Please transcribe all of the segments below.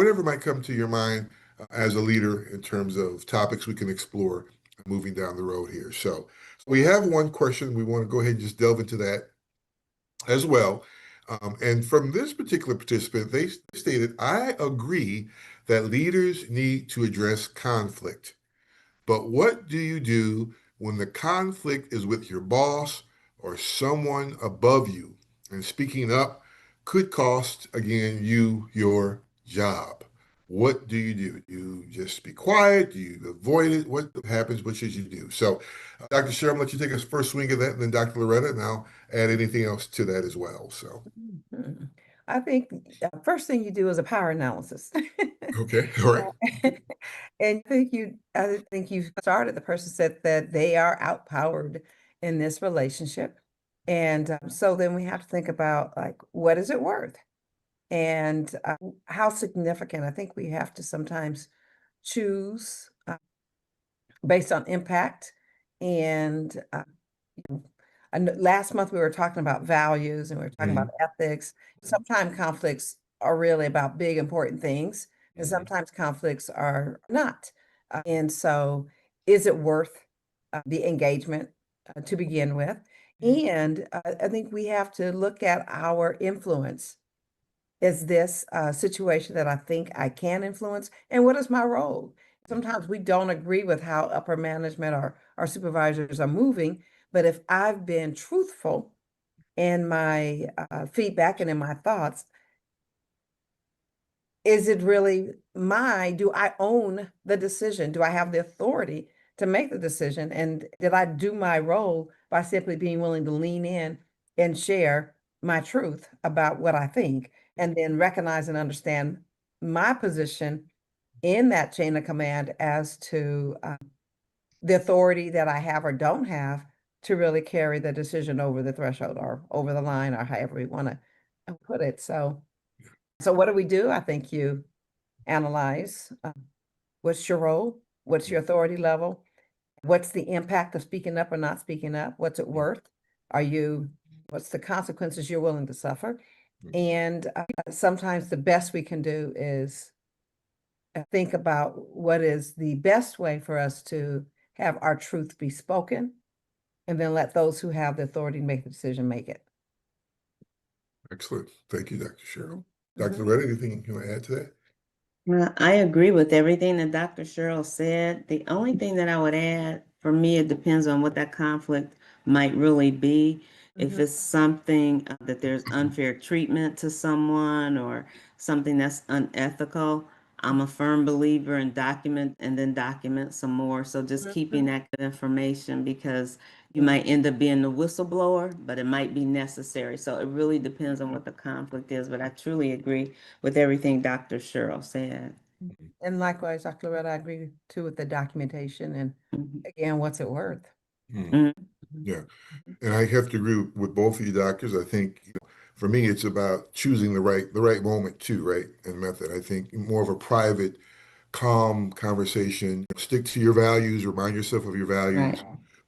whatever might come to your mind as a leader in terms of topics we can explore moving down the road here. So we have one question. We want to go ahead and just delve into that as well. And from this particular participant, they stated, I agree that leaders need to address conflict. But what do you do when the conflict is with your boss or someone above you? And speaking up could cost, again, you your job. What do you do? Do you just be quiet? Do you avoid it? What happens? What should you do? So, Dr. Sherman, let you take us first swing at that, and then Dr. Loretta, and I'll add anything else to that as well. So, Mhm. I think first thing you do is a power analysis. okay, all right. And I think you started, the person said that they are outpowered in this relationship. And so then we have to think about like, what is it worth? And how significant? I think we have to sometimes choose based on impact. And last month we were talking about values and we were talking about Mhm, ethics. Sometimes conflicts are really about big, important things, and mhm, sometimes conflicts are not. And so, is it worth the engagement to begin with? And I think we have to look at our influence. Is this a situation that I think I can influence? And what is my role? Sometimes we don't agree with how upper management or our supervisors are moving, but if I've been truthful in my feedback and in my thoughts, is it really do I own the decision? Do I have the authority to make the decision? And did I do my role by simply being willing to lean in and share my truth about what I think, and then recognize and understand my position in that chain of command as to the authority that I have or don't have to really carry the decision over the threshold or over the line or however we want to put it. So what do we do? I think you analyze what's your role, what's your authority level, what's the impact of speaking up or not speaking up, what's it worth, what's the consequences you're willing to suffer. And sometimes the best we can do is think about what is the best way for us to have our truth be spoken, and then let those who have the authority to make the decision make it. Excellent. Thank you, Dr. Cheryl. Dr. Mhm. Loretta, anything you want to add to that? Well, I agree with everything that Dr. Cheryl said. The only thing that I would add, for me, it depends on what that conflict might really be. If Mhm. it's something that there's unfair treatment to someone or something that's unethical, I'm a firm believer in document and then document some more. So just keeping that good information, because you might end up being the whistleblower, but it might be necessary. So it really depends on what the conflict is. But I truly agree with everything Dr. Cheryl said. And likewise, Dr. Loretta, I agree too with the documentation and Mhm. again, what's it worth? Hmm. Mhm. Mhm. Yeah. And I have to agree with both of you doctors. I think, for me, it's about choosing the right moment too, right? And method. I think more of a private, calm conversation. Stick to your values, remind yourself of your Right. values.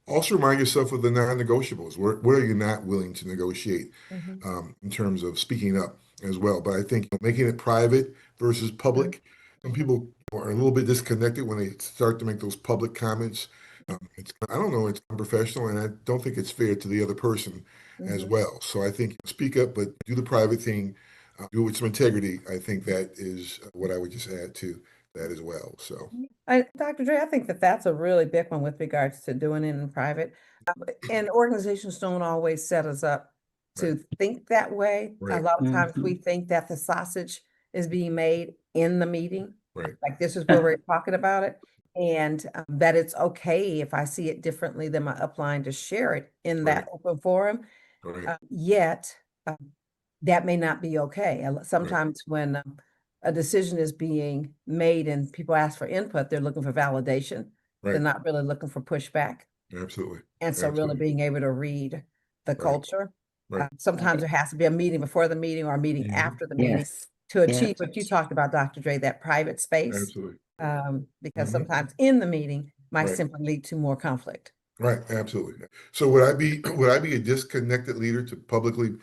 Also remind yourself of the non-negotiables. What are you not willing to negotiate Mhm. in terms of speaking up as well? But I think making it private versus Mhm. public, some people are a little bit disconnected when they start to make those public comments. I don't know, it's unprofessional, and I don't think it's fair to the other person as Mhm. well. So I think speak up, but do the private thing, do it with some integrity. I think that is what I would just add to that as well. So, Dr. Dre, I think that that's a really big one with regards to doing it in private. And organizations don't always set us up right, to think that way. A right, lot of times we Mhm. think that the sausage is being made in the meeting, right, like this is where we're talking about it, and that it's okay if I see it differently than my upline to share it in right, that open forum. right, Yet, that may not be okay. right, Sometimes when a decision is being made and people ask for input, they're looking for validation. They're right. not really looking for pushback. Absolutely, And so really absolutely. being able to read the Right, culture. right. Sometimes there has to be a meeting before the meeting or a meeting Hmm. after the meeting Yes. to achieve Yes. what you talked about, Dr. Dre, that private space. Absolutely. Because Hmm. sometimes in the meeting might Right, simply lead to more conflict. right. Absolutely. So would I be would I be a disconnected leader to publicly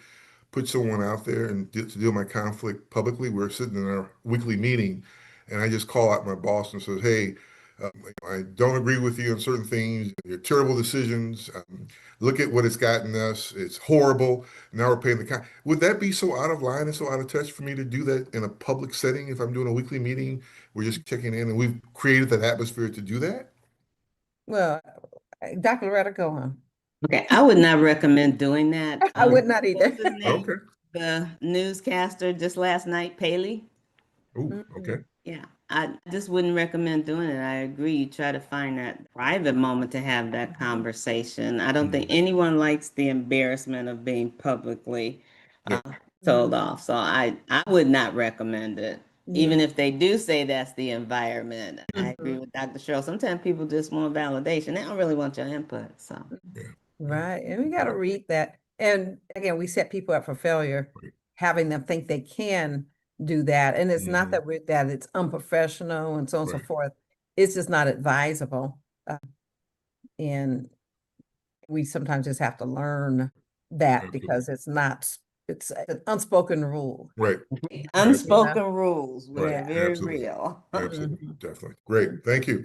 put someone out there and to deal my conflict publicly. We're sitting in our weekly meeting, and I just call out my boss and says, "Hey, I don't agree with you on certain things. Your terrible decisions. Look at what it's gotten us. It's horrible. Now we're paying the con." Would that be so out of line and so out of touch for me to do that in a public setting? If I'm doing a weekly meeting, we're just checking in, and we've created that atmosphere to do that. Well, Dr. Loretta, go on. Okay, I would not recommend doing that. I would not either. What's his name? Okay. The newscaster just last night, Paley. Oh, okay. Yeah, I just wouldn't recommend doing it. I agree. You try to find that private moment to have that conversation. I don't think anyone likes the embarrassment of being publicly Yeah. told off. So I would not recommend it. Even Yeah. if they do say that's the environment. I agree with Dr. Sherrill. Sometimes people just want validation. They don't really want your input. So Yeah. Right. And we got to read that. And again, we set people up for failure, Right. having them think they can do that. And it's not Mhm. that that it's unprofessional and so on and so Right. forth. It's just not advisable. And we sometimes just have to learn that Absolutely. because it's an unspoken rule. Right. unspoken rules, which Right. are very Absolutely. real. Absolutely. Mhm. Definitely. Great. Thank you.